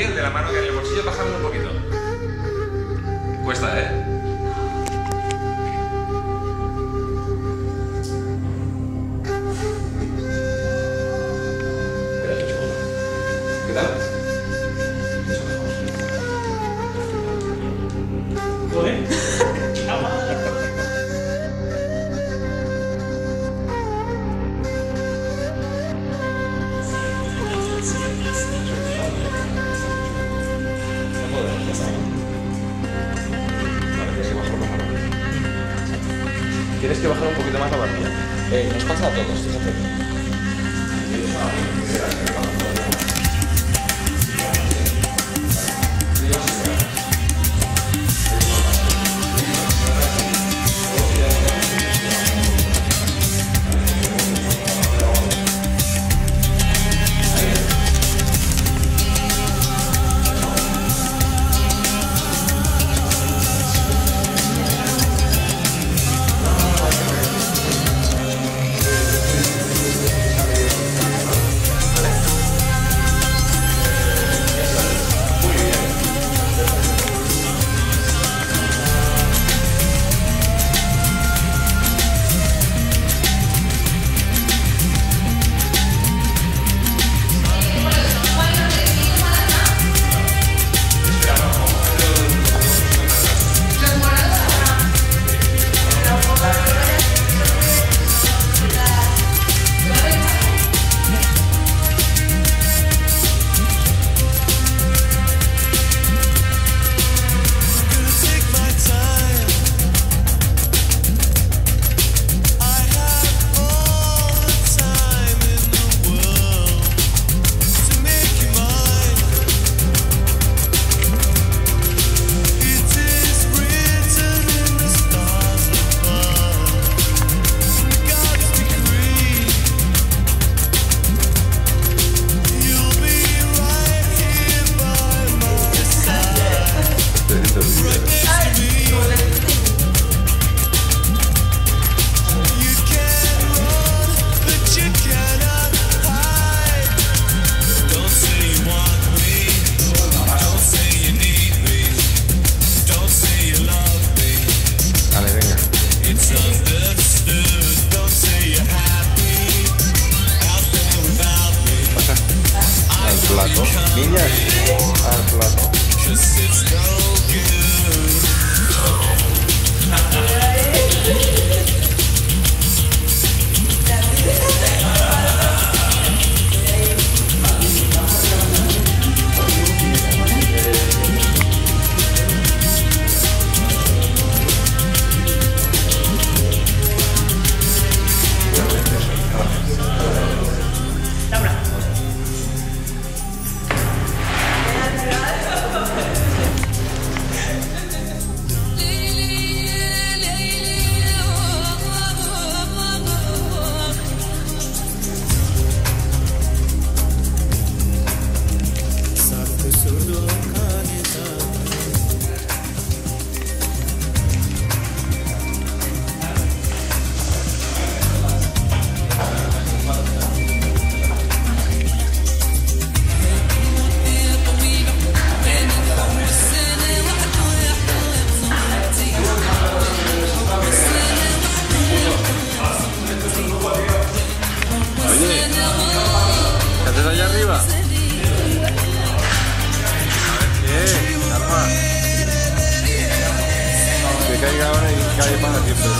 bien de la mano que en el bolsillo, bájame un poquito. Cuesta, ¿eh? ¿Qué tal? Joder. Tienes que bajar un poquito más la barbilla. Nos pasa a todos, fíjate. Plato. Niñas, al plato. Allá arriba. Calma. Que caiga ahora y cae para siempre.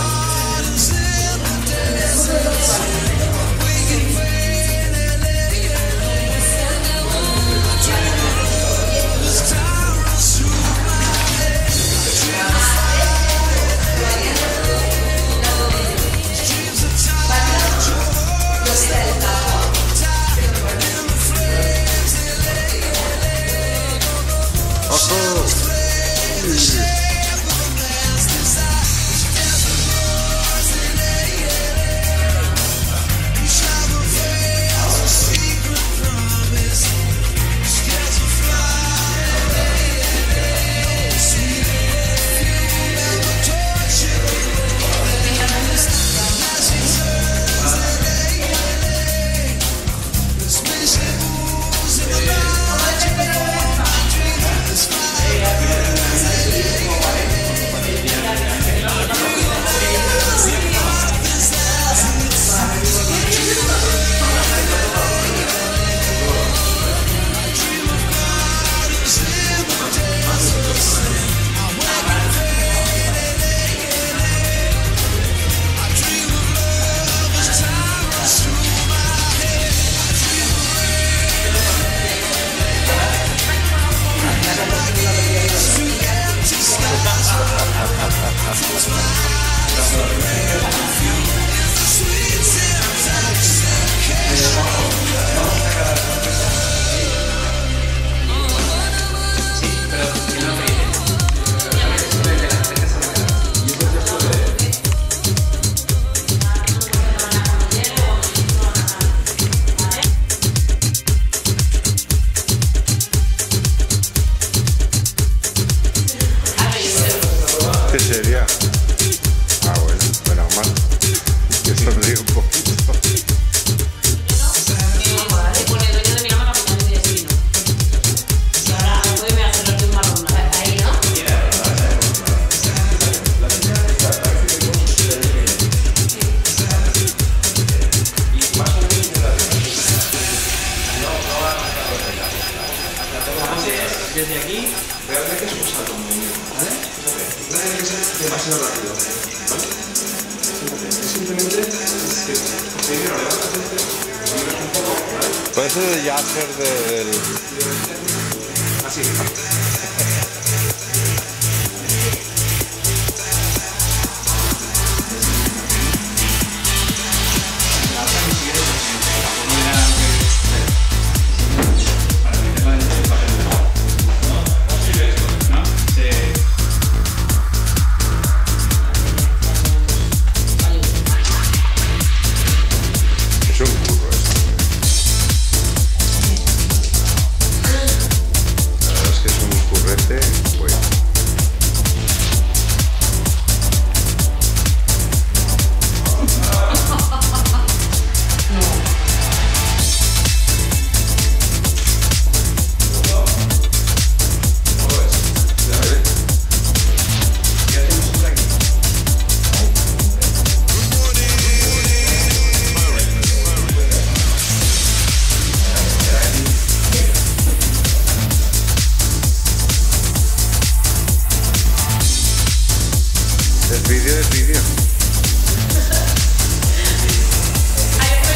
demasiado rápido, ¿vale? Simplemente primero levantas miras un poco, ¿vale? Puede ser de Yasser del... Así. Vídeo.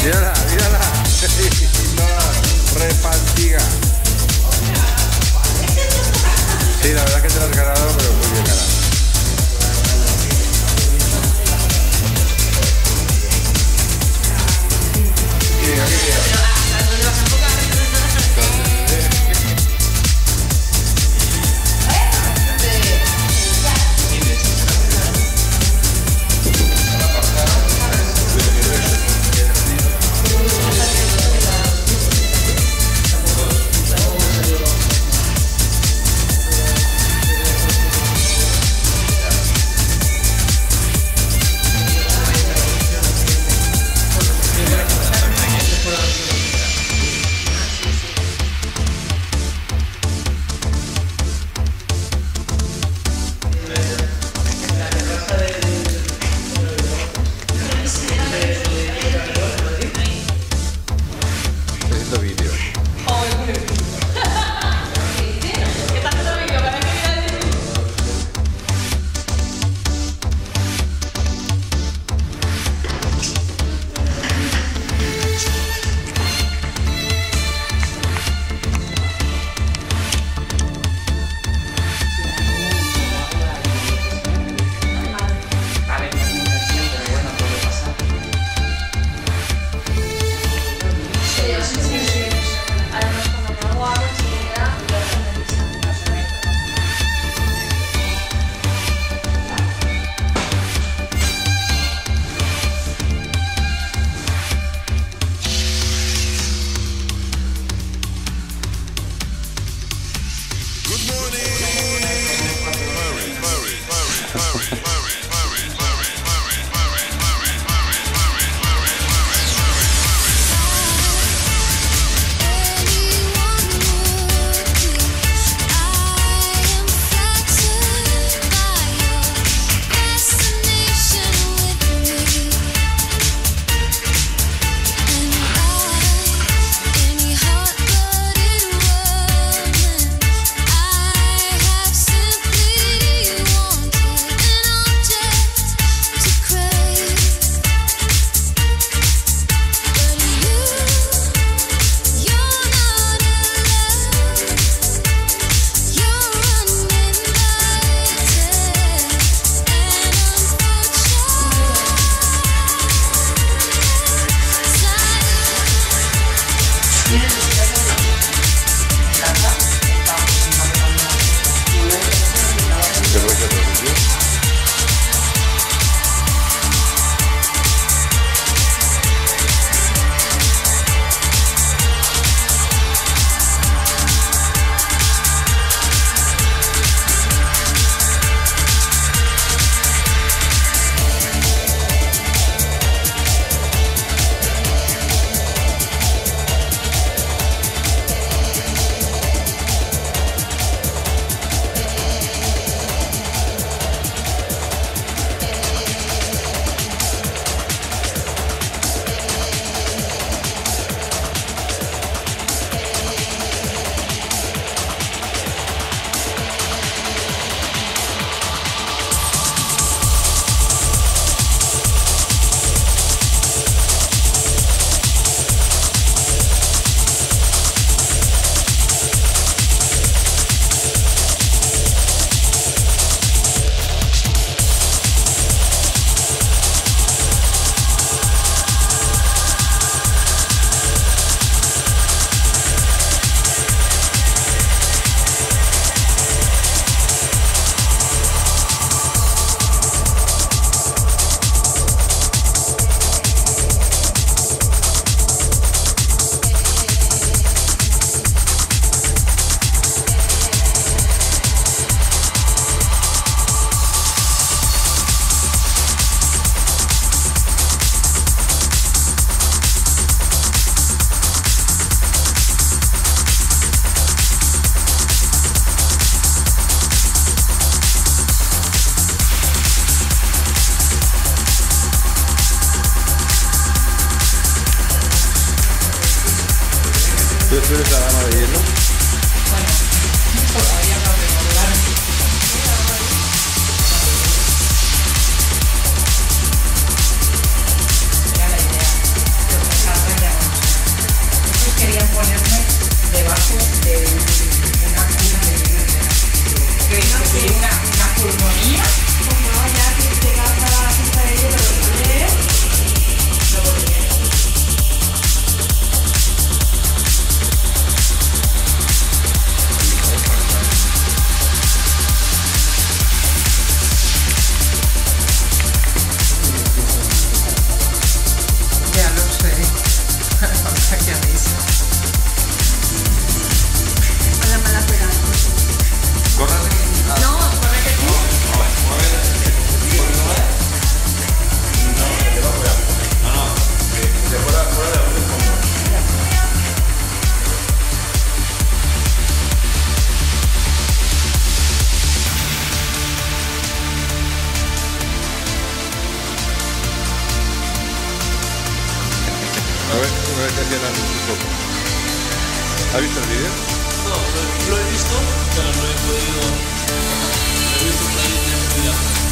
Mírala, mírala. No, repantiga. Sí, la verdad que te la has ganado, pero muy bien ganado. tú eres la dama de hielo. Bueno, todavía no regular. Era la idea. Los dejaban ya. Estos querían ponerme debajo de una cuna de vivienda. Que sería una pulmonía. Como ya que te vas a la fiesta de ellos, pero también No podía. Ya lo sé. ¿Qué hacéis? a la mala pegada. Córrate. No, corre que tú. A ver si hacía la luz un poco. ¿Has visto el vídeo? No, lo he visto, pero no he podido. Lo he visto por ahí en el